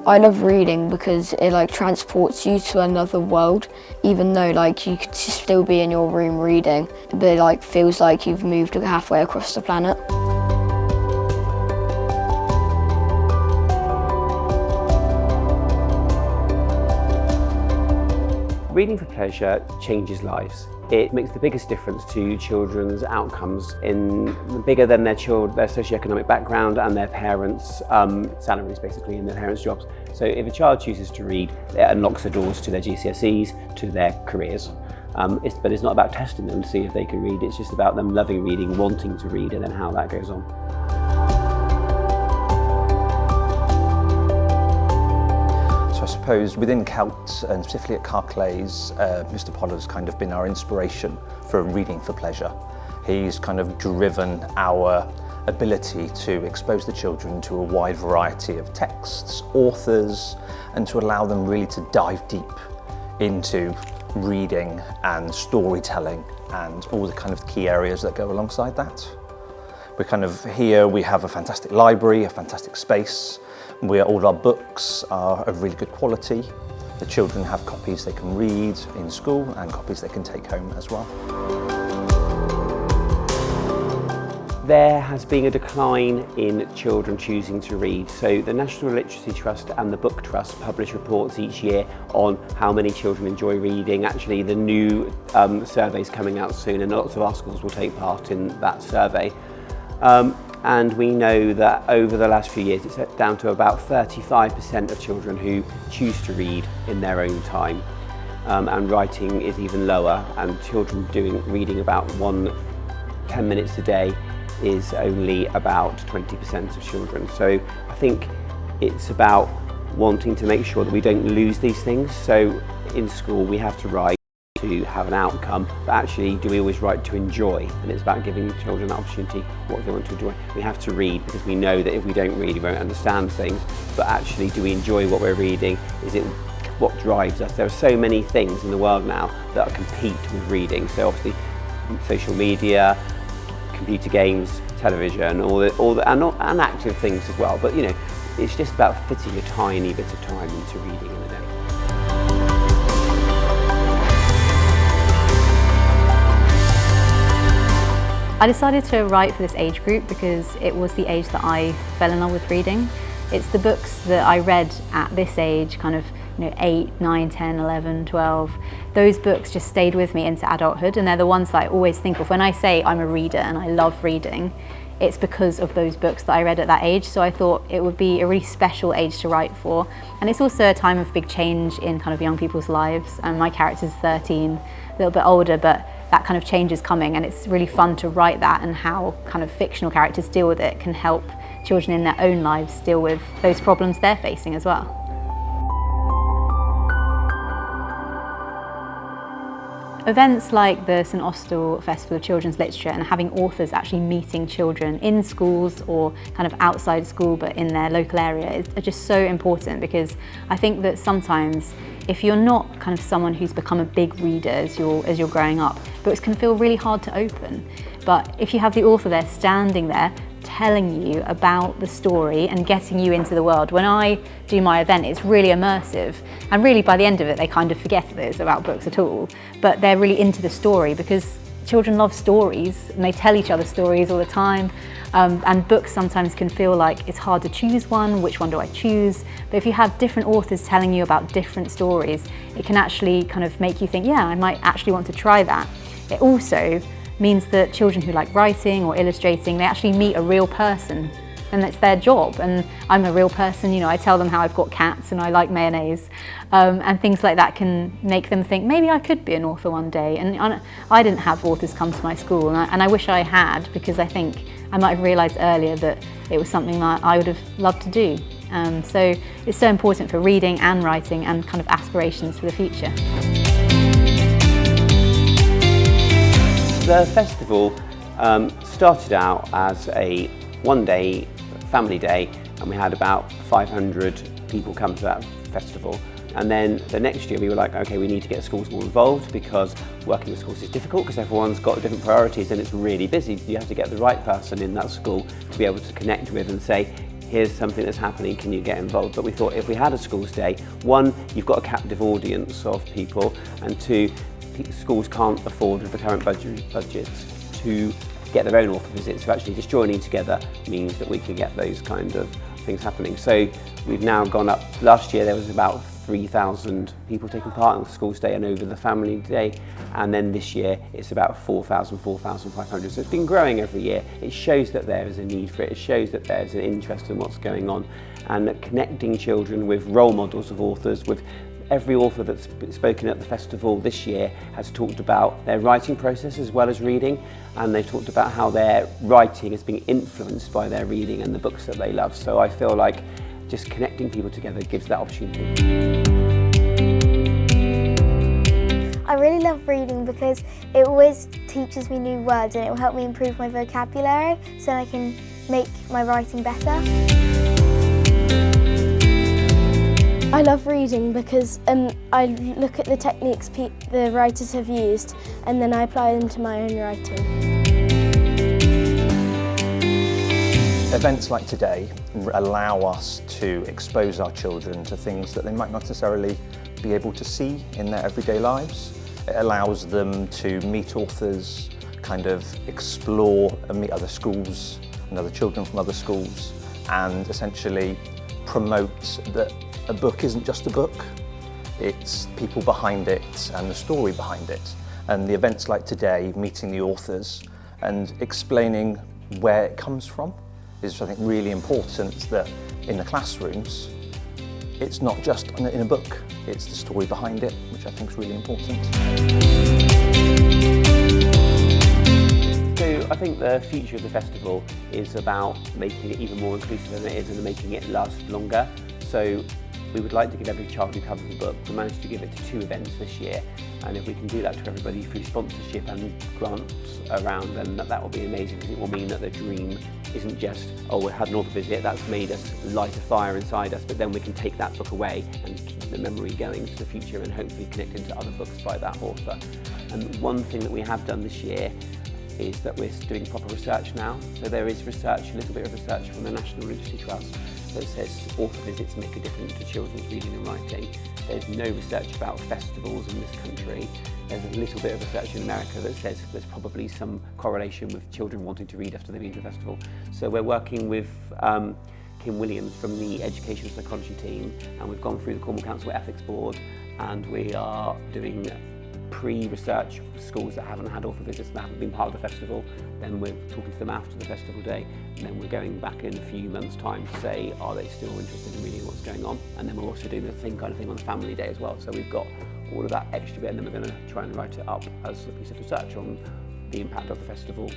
I love reading because it like transports you to another world, even though like you could still be in your room reading, but it like feels like you've moved halfway across the planet. Reading for pleasure changes lives. It makes the biggest difference to children's outcomes, bigger than their socioeconomic background and their parents' salaries, basically, and their parents' jobs. So if a child chooses to read, it unlocks the doors to their GCSEs, to their careers. But it's not about testing them to see if they can read, it's just about them loving reading, wanting to read, and then how that goes on. So I suppose within Celt, and specifically at Carclays, Mr. Pollard's kind of been our inspiration for reading for pleasure. He's kind of driven our ability to expose the children to a wide variety of texts, authors, and to allow them really to dive deep into reading and storytelling and all the kind of key areas that go alongside that. We're kind of here, we have a fantastic library, a fantastic space, where all our books are of really good quality. The children have copies they can read in school and copies they can take home as well. There has been a decline in children choosing to read. So the National Literacy Trust and the Book Trust publish reports each year on how many children enjoy reading. Actually, the new survey's coming out soon, and lots of our schools will take part in that survey. And we know that over the last few years it's down to about 35% of children who choose to read in their own time, and writing is even lower, and children reading about 10 minutes a day is only about 20% of children. So I think it's about wanting to make sure that we don't lose these things. So in school we have to write to have an outcome, but actually do we always write to enjoy? And it's about giving children an opportunity what they want to enjoy. We have to read because we know that if we don't read we won't understand things, but actually do we enjoy what we're reading? Is it what drives us? There are so many things in the world now that compete with reading. So obviously social media, computer games, television, and active things as well, but you know, it's just about fitting a tiny bit of time into reading in a day. I decided to write for this age group because it was the age that I fell in love with reading. It's the books that I read at this age, kind of 8, 9, 10, 11, 12. Those books just stayed with me into adulthood, and they're the ones that I always think of when I say I'm a reader and I love reading. It's because of those books that I read at that age, so I thought it would be a really special age to write for. And it's also a time of big change in kind of young people's lives. And my character's 13, a little bit older, but that kind of change is coming, and it's really fun to write that, and how kind of fictional characters deal with it can help children in their own lives deal with those problems they're facing as well. Events like the St Austell Festival of Children's Literature and having authors actually meeting children in schools or kind of outside school but in their local area are just so important, because I think that sometimes if you're not kind of someone who's become a big reader as you're growing up, books can feel really hard to open. But if you have the author there standing there telling you about the story and getting you into the world. When I do my event, it's really immersive, and really by the end of it they kind of forget that it's about books at all, but they're really into the story because children love stories and they tell each other stories all the time, and books sometimes can feel like it's hard to choose one, which one do I choose? But if you have different authors telling you about different stories, it can actually kind of make you think, yeah, I might actually want to try that. It also means that children who like writing or illustrating, they actually meet a real person, and it's their job. And I'm a real person, I tell them how I've got cats and I like mayonnaise, and things like that can make them think maybe I could be an author one day. And I didn't have authors come to my school, and I wish I had, because I think I might have realised earlier that it was something that I would have loved to do. So it's so important for reading and writing and kind of aspirations for the future. The festival started out as a one-day family day, and we had about 500 people come to that festival. And then the next year we were like, okay, we need to get schools more involved, because working with schools is difficult because everyone's got different priorities and it's really busy. You have to get the right person in that school to be able to connect with and say, here's something that's happening, can you get involved? But we thought if we had a schools day, one, you've got a captive audience of people, and two, schools can't afford with the current budgets to get their own author visits, so actually just joining together means that we can get those kind of things happening. So we've now gone up, last year there was about 3,000 people taking part in the schools day and over the family day, and then this year it's about 4,000, 4,500. So it's been growing every year. It shows that there is a need for it. It shows that there's an interest in what's going on, and that connecting children with role models of authors, with every author that's spoken at the festival this year has talked about their writing process as well as reading, and they've talked about how their writing is being influenced by their reading and the books that they love. So I feel like just connecting people together gives that opportunity. I really love reading because it always teaches me new words and it will help me improve my vocabulary so I can make my writing better. I love reading because I look at the techniques the writers have used and then I apply them to my own writing. Events like today allow us to expose our children to things that they might not necessarily be able to see in their everyday lives. It allows them to meet authors, kind of explore and meet other schools and other children from other schools, and essentially promote that a book isn't just a book, it's people behind it and the story behind it. And the events like today, meeting the authors and explaining where it comes from, is I think really important, that in the classrooms it's not just in a book, it's the story behind it, which I think is really important. So I think the future of the festival is about making it even more inclusive than it is and making it last longer. So we would like to give every child who covers the book. We managed to give it to 2 events this year, and if we can do that to everybody through sponsorship and grants around, then that will be amazing, because it will mean that the dream isn't just, oh, we had an author visit, that's made us light a fire inside us, but then we can take that book away and keep the memory going to the future and hopefully connect into other books by that author. And one thing that we have done this year is that we're doing proper research now. So there is research, a little bit of research from the National Literacy Trust that says author visits make a difference to children's reading and writing. There's no research about festivals in this country. There's a little bit of research in America that says there's probably some correlation with children wanting to read after they've been to a festival. So we're working with Kim Williams from the Education Psychology team, and we've gone through the Cornwall Council Ethics Board, and we are doing pre-research for schools that haven't had author visits, that haven't been part of the festival. Then we're talking to them after the festival day, and then we're going back in a few months' time to say, are they still interested in reading what's going on? And then we're also doing the same kind of thing on the family day as well. So we've got all of that extra bit, and then we're going to try and write it up as a piece of research on the impact of the festival.